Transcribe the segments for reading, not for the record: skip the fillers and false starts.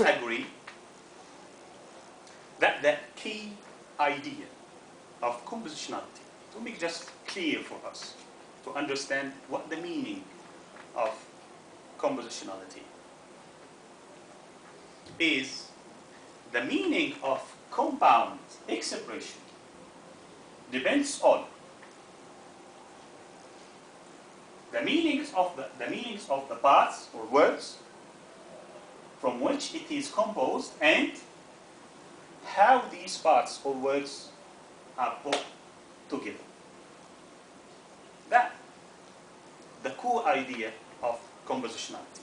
us agree that the key idea of compositionality, to make just clear for us, to understand what the meaning of compositionality is, the meaning of compound expression depends on the meanings of the parts or words from which it is composed and how these parts or words are put together. That's the core idea of compositionality.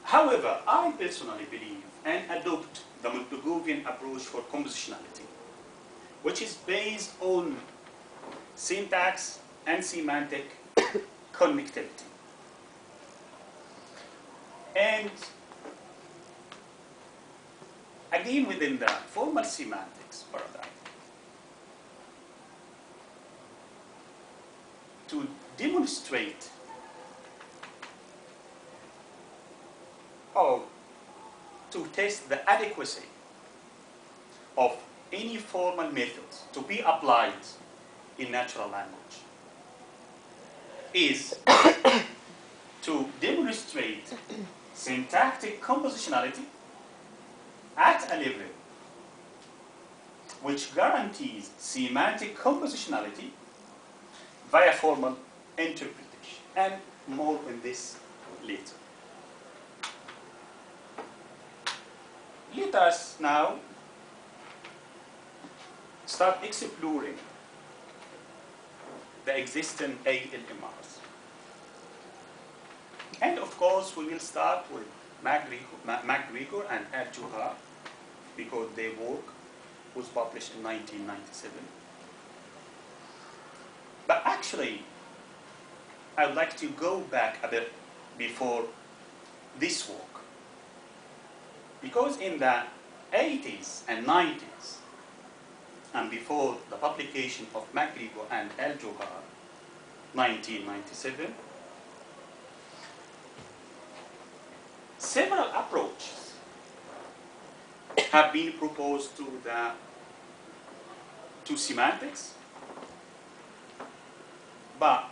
However, I personally believe and adopt the Montegovian approach for compositionality, which is based on syntax and semantic connectivity. And again, within the formal semantics paradigm, to demonstrate or to test the adequacy of any formal methods to be applied in natural language is to demonstrate syntactic compositionality at a level which guarantees semantic compositionality via formal interpretation. And more on this later. Let us now start exploring the existing ALMRs. And of course, we will start with MacGregor and Al-Johar, because their work was published in 1997. But actually, I would like to go back a bit before this work. Because in the 80s and 90s, and before the publication of MacGregor and Al-Johar, 1997, several approaches have been proposed to semantics, but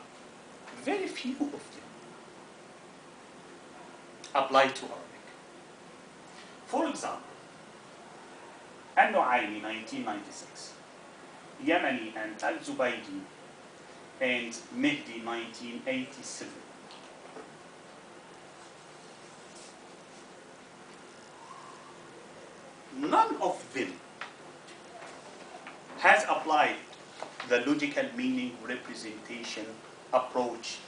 very few of them apply to Arabic. For example, Al-Nu'aymi, 1996, Yamani and Al-Zubaydi and Mehdi, 1987. None of them has applied the logical meaning representation approach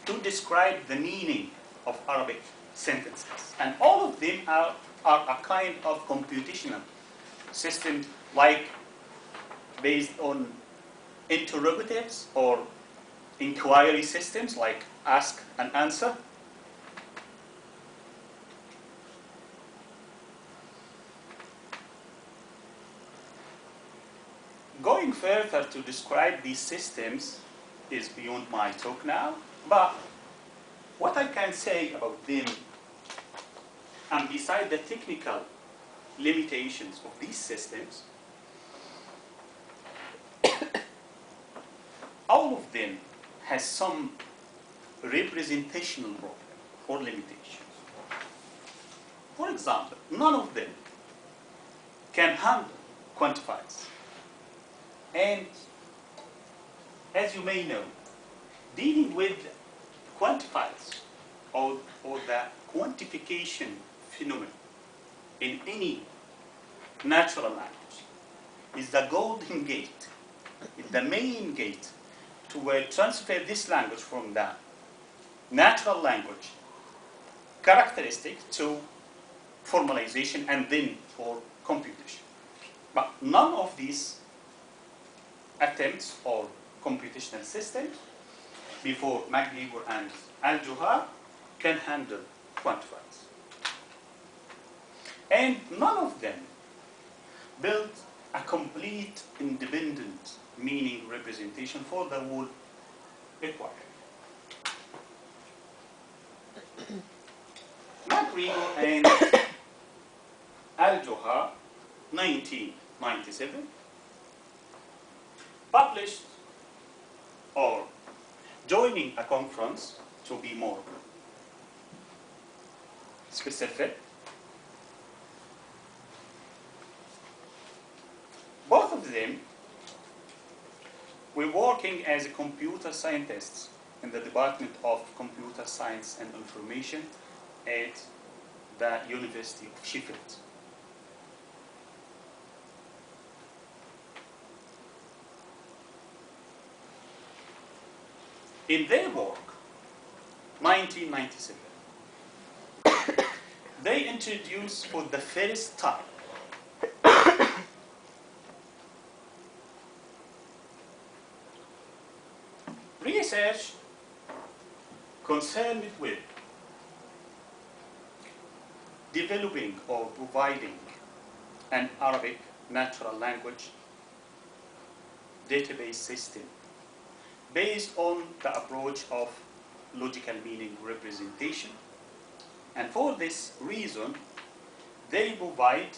to describe the meaning of Arabic sentences. And all of them are a kind of computational system, like based on interrogatives or inquiry systems like ask and answer. Going further to describe these systems is beyond my talk now, but what I can say about them, and beside the technical limitations of these systems, all of them has some representational problem or limitations. For example, none of them can handle quantifiers. And as you may know, dealing with quantifiers or the quantification phenomenon in any natural language is the golden gate, is the main gate to transfer this language from the natural language characteristic to formalization and then for computation. But none of these attempts or computational systems before MacGregor and Al-Johar can handle quantifiers. And none of them built a complete independent meaning representation for the whole equation. Rigo and Al-Johar, 1997, published or joining a conference to be more specific. Both of them were working as computer scientists in the Department of Computer Science and Information at the University of Sheffield. In their work, 1997, they introduced for the first time research concerned with developing or providing an Arabic natural language database system based on the approach of logical meaning representation. And for this reason, they provide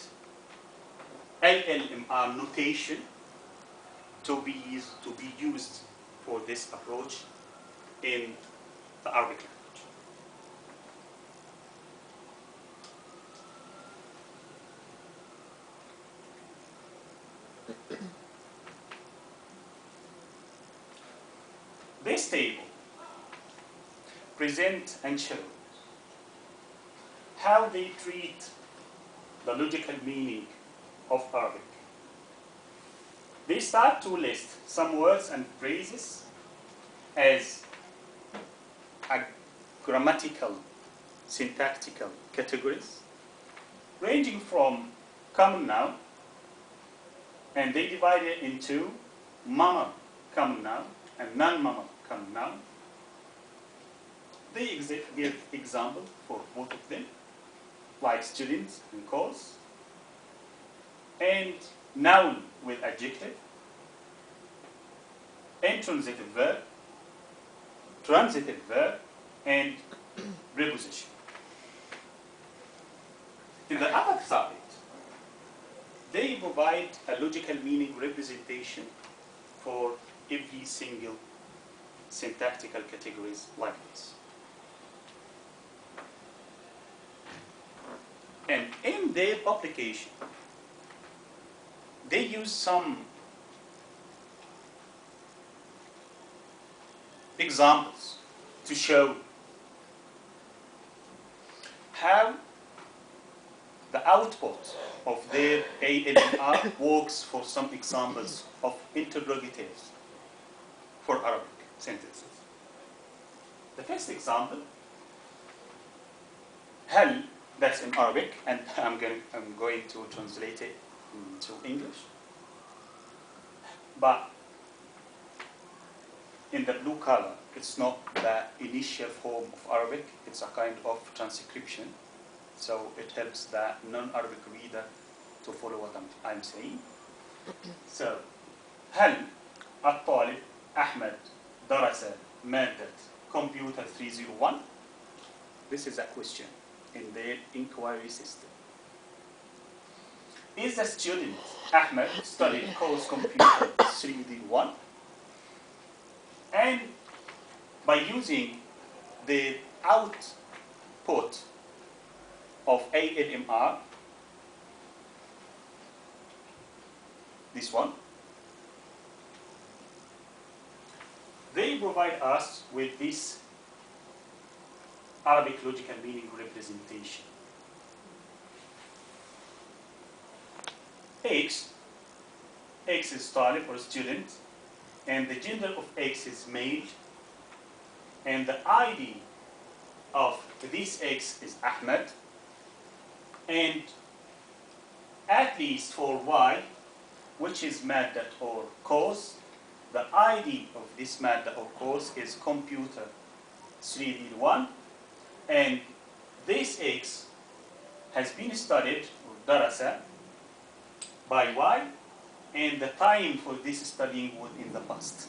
LLMR notation to be used for this approach in the Arabic language. This table presents and shows how they treat the logical meaning of Arabic. They start to list some words and phrases as a grammatical, syntactical categories, ranging from common noun, and they divide it into mammal common noun and non-mammal common noun. They give example for both of them, like students and course, and noun with adjective, intransitive verb, transitive verb, and preposition. In the other side, they provide a logical meaning representation for every single syntactical categories like this. And in their publication, they use some examples to show how the output of their ALMR works for some examples of interrogatives for Arabic sentences. The first example, هل, that's in Arabic, and I'm going to translate it to English. But in the blue color, it's not the initial form of Arabic, it's a kind of transcription. So it helps the non-Arabic reader to follow what I'm saying. So, هل الطالب أحمد درس مادة Computer 301? This is a question in their inquiry system. Is the student Ahmed studying course Computer 301? And by using the output of ALMR, this one, they provide us with this Arabic logical meaning representation. X is talib or student, and the gender of X is male, and the ID of this X is Ahmed, and at least for Y, which is madda or course, the ID of this madda or course is Computer 301, and this X has been studied, or darasa, by Y, and the time for this studying was in the past.